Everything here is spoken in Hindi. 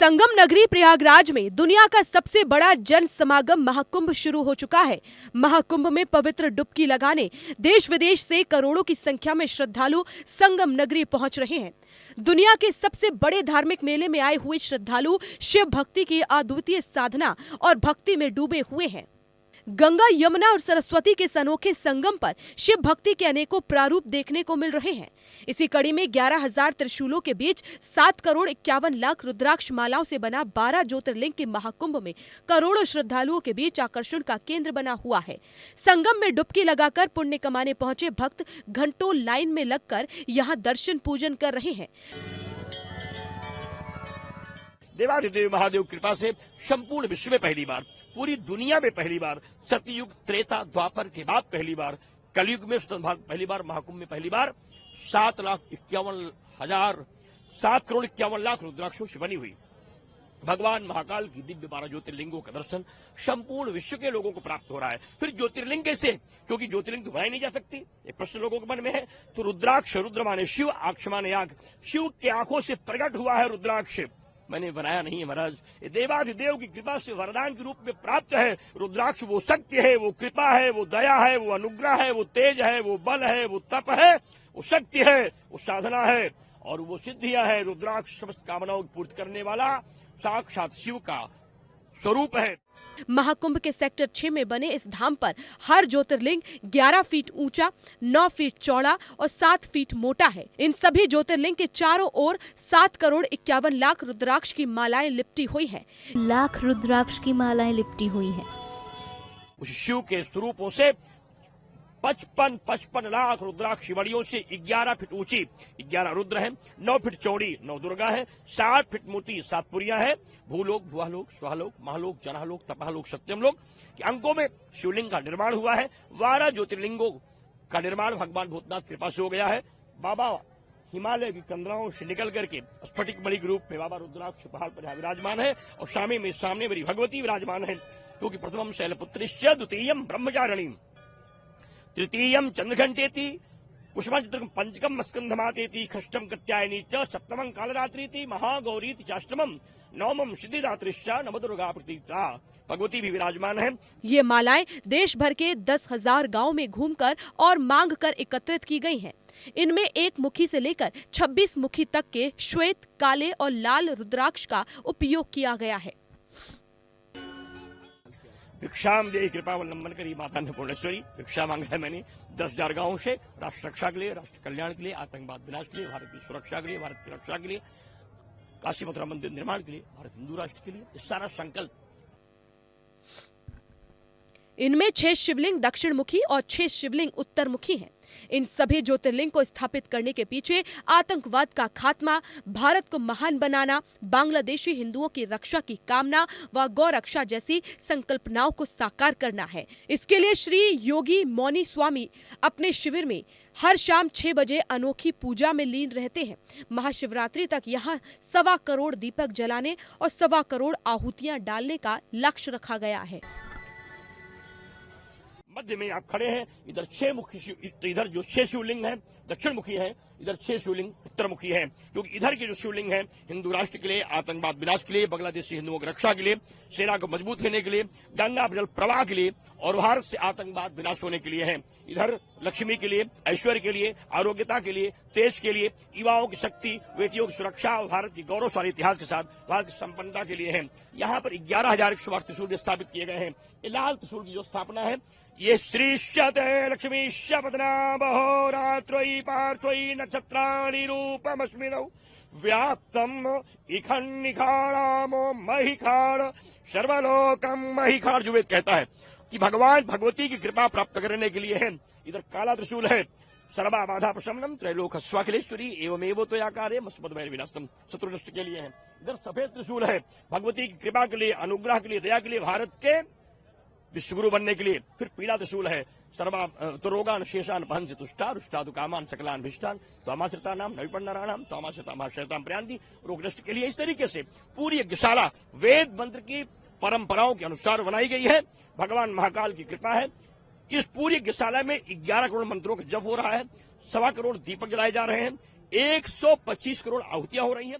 संगम नगरी प्रयागराज में दुनिया का सबसे बड़ा जन समागम महाकुंभ शुरू हो चुका है। महाकुंभ में पवित्र डुबकी लगाने देश विदेश से करोड़ों की संख्या में श्रद्धालु संगम नगरी पहुंच रहे हैं। दुनिया के सबसे बड़े धार्मिक मेले में आए हुए श्रद्धालु शिव भक्ति की अद्वितीय साधना और भक्ति में डूबे हुए हैं। गंगा, यमुना और सरस्वती के इस अनोखे संगम पर शिव भक्ति के अनेकों प्रारूप देखने को मिल रहे हैं। इसी कड़ी में 11,000 त्रिशूलों के बीच 7 करोड़ 51 लाख रुद्राक्ष मालाओं से बना 12 ज्योतिर्लिंग के महाकुंभ में करोड़ों श्रद्धालुओं के बीच आकर्षण का केंद्र बना हुआ है। संगम में डुबकी लगाकर पुण्य कमाने पहुंचे भक्त घंटों लाइन में लगकर यहां दर्शन पूजन कर रहे हैं। देवाधिदेव महादेव कृपा से संपूर्ण विश्व में पहली बार, पूरी दुनिया में पहली बार, सतयुग, त्रेता, द्वापर के बाद पहली बार, कलयुग में पहली बार, महाकुंभ में पहली बार 7 करोड़ 51 लाख रुद्राक्षों से बनी हुई भगवान महाकाल की दिव्य 12 ज्योतिर्लिंगों का दर्शन संपूर्ण विश्व के लोगों को प्राप्त हो रहा है। फिर ज्योतिर्लिंग कैसे? क्योंकि ज्योतिर्लिंग तो बनाई नहीं जा सकती, एक प्रश्न लोगों के मन में है। तो रुद्राक्ष, रुद्र माने शिव, आक्ष माने आग, शिव के आंखों से प्रकट हुआ है रुद्राक्ष। मैंने बनाया नहीं है महाराज, ये देवाधिदेव की कृपा से वरदान के रूप में प्राप्त है। रुद्राक्ष वो शक्ति है, वो कृपा है, वो दया है, वो अनुग्रह है, वो तेज है, वो बल है, वो तप है, वो शक्ति है, वो साधना है और वो सिद्धियां है। रुद्राक्ष समस्त कामनाओं की पूर्ति करने वाला साक्षात शिव का स्वरूप है। महाकुंभ के सेक्टर 6 में बने इस धाम पर हर ज्योतिर्लिंग 11 फीट ऊंचा, 9 फीट चौड़ा और 7 फीट मोटा है। इन सभी ज्योतिर्लिंग के चारों ओर 7 करोड़ 51 लाख रुद्राक्ष की मालाएं लिपटी हुई है। लाख रुद्राक्ष की मालाएं लिपटी हुई है। उस शिव के स्वरूपों से 55 लाख रुद्राक्ष शिवड़ियों से 11 फीट ऊंची 11 रुद्र है, 9 फीट चौड़ी 9 दुर्गा है, 60 फीट मोटी 7 पुरिया है। भूलोक, भुवालोक, स्वालोक, महालोक, जनालोक, तपालोक, सत्यमलोक के अंकों में शिवलिंग का निर्माण हुआ है। 12 ज्योतिर्लिंगों का निर्माण भगवान भूतनाथ कृपा से हो गया है। बाबा हिमालय की कंदराओं से निकल करके स्फटिक मणि के रूप में बाबा रुद्राक्ष पहाड़ पर विराजमान है और सामने मेरी भगवती विराजमान है। क्योंकि प्रथमम शैलपुत्रिश्च, द्वितीयम ब्रह्मचारिणी, तृतीयम चंद्रघंटेति, पुष्पम पंचकम स्कंधमातेति, षष्ठम कात्यायनी च, सप्तमं कालरात्रीति, महागौरीति चाष्टमम, नवमम सिद्धिदात्रिश्च, नवदुर्गा प्रतीता। भगवती भी विराजमान है। ये मालाएं देश भर के 10,000 गाँव में घूमकर और मांग कर एकत्रित की गई हैं। इनमें 1 मुखी से लेकर 26 मुखी तक के श्वेत, काले और लाल रुद्राक्ष का उपयोग किया गया है। भिक्षाम दे कृपावलंबन करी माता अन्नपूर्णेश्वरी। भिक्षा मांगा है मैंने 10,000 गांवों से, राष्ट्र रक्षा के लिए, राष्ट्र कल्याण के लिए, आतंकवाद विनाश के लिए, भारत की सुरक्षा के लिए, भारत की रक्षा के लिए, काशी मथुरा मंदिर निर्माण के लिए, भारत हिंदू राष्ट्र के लिए, इस सारा संकल्प। इनमें 6 शिवलिंग दक्षिण मुखी और 6 शिवलिंग उत्तर मुखी हैं। इन सभी ज्योतिर्लिंग को स्थापित करने के पीछे आतंकवाद का खात्मा, भारत को महान बनाना, बांग्लादेशी हिंदुओं की रक्षा की कामना व गौ रक्षा जैसी संकल्पनाओं को साकार करना है। इसके लिए श्री योगी मौनी स्वामी अपने शिविर में हर शाम 6 बजे अनोखी पूजा में लीन रहते हैं। महाशिवरात्रि तक यहाँ 1.25 करोड़ दीपक जलाने और 1.25 करोड़ आहुतियां डालने का लक्ष्य रखा गया है। मध्य में आप खड़े हैं, इधर 6 मुखी, इधर जो 6 शिवलिंग है दक्षिण मुखी है, इधर 6 शिवलिंग उत्तर मुखी है। क्योंकि इधर के जो शिवलिंग है हिंदू राष्ट्र के लिए, आतंकवाद विनाश के लिए, बांग्लादेशी हिंदुओं की रक्षा के लिए, सेना को मजबूत करने के लिए, गंगा जल प्रवाह के लिए और भारत से आतंकवाद विनाश होने के लिए है। इधर लक्ष्मी के लिए, ऐश्वर्य के लिए, आरोग्यता के लिए, तेज के लिए, युवाओं की शक्ति, बेटियों की सुरक्षा और भारत की गौरवशाली इतिहास के साथ भारत की संपन्नता के लिए है। यहाँ पर 11,108 त्रिशूल स्थापित किए गए हैं। लाल त्रिशूल की जो स्थापना है, ये श्रीश्चते लक्ष्मीश्च पतना बहो रात्रोई पार्श्वई नक्षत्राणि रूपमस्मिनौ व्याप्तम इखन्निखाणामो महिखाण सर्वलोकम महिखाण। जो वेद कहता है कि भगवान भगवती की कृपा प्राप्त करने के लिए है। इधर काला त्रिशूल है, सर्वा बाधा प्रशमनम त्रैलोक स्वाखिलेश्वरी एवमेव त्वयाकारे मस्मद्वैर विनाशनम, शत्रुनष्ट के लिए है। इधर सफेद त्रिशूल है, भगवती की कृपा के लिए, अनुग्रह के लिए, दया के लिए, भारत के विश्वगुरु बनने के लिए। फिर पीला त्रिशूल है, सर्वा तो रोगान शेषान पहन से तुष्टा रुष्टादु कामान सकलान भिष्टान त्वामाश्रिता नाम नविपन्नाराणाम त्वामाश्रिता शैतान प्रयांति, रोग नष्ट के लिए। इस तरीके से पूरी यज्ञशाला वेद मंत्र की परंपराओं के अनुसार बनाई गई है। भगवान महाकाल की कृपा है। इस पूरी यज्ञशाला में 11 करोड़ मंत्रों का जप हो रहा है, 1.25 करोड़ दीपक जलाए जा रहे हैं, 125 करोड़ आहुतियां हो रही हैं।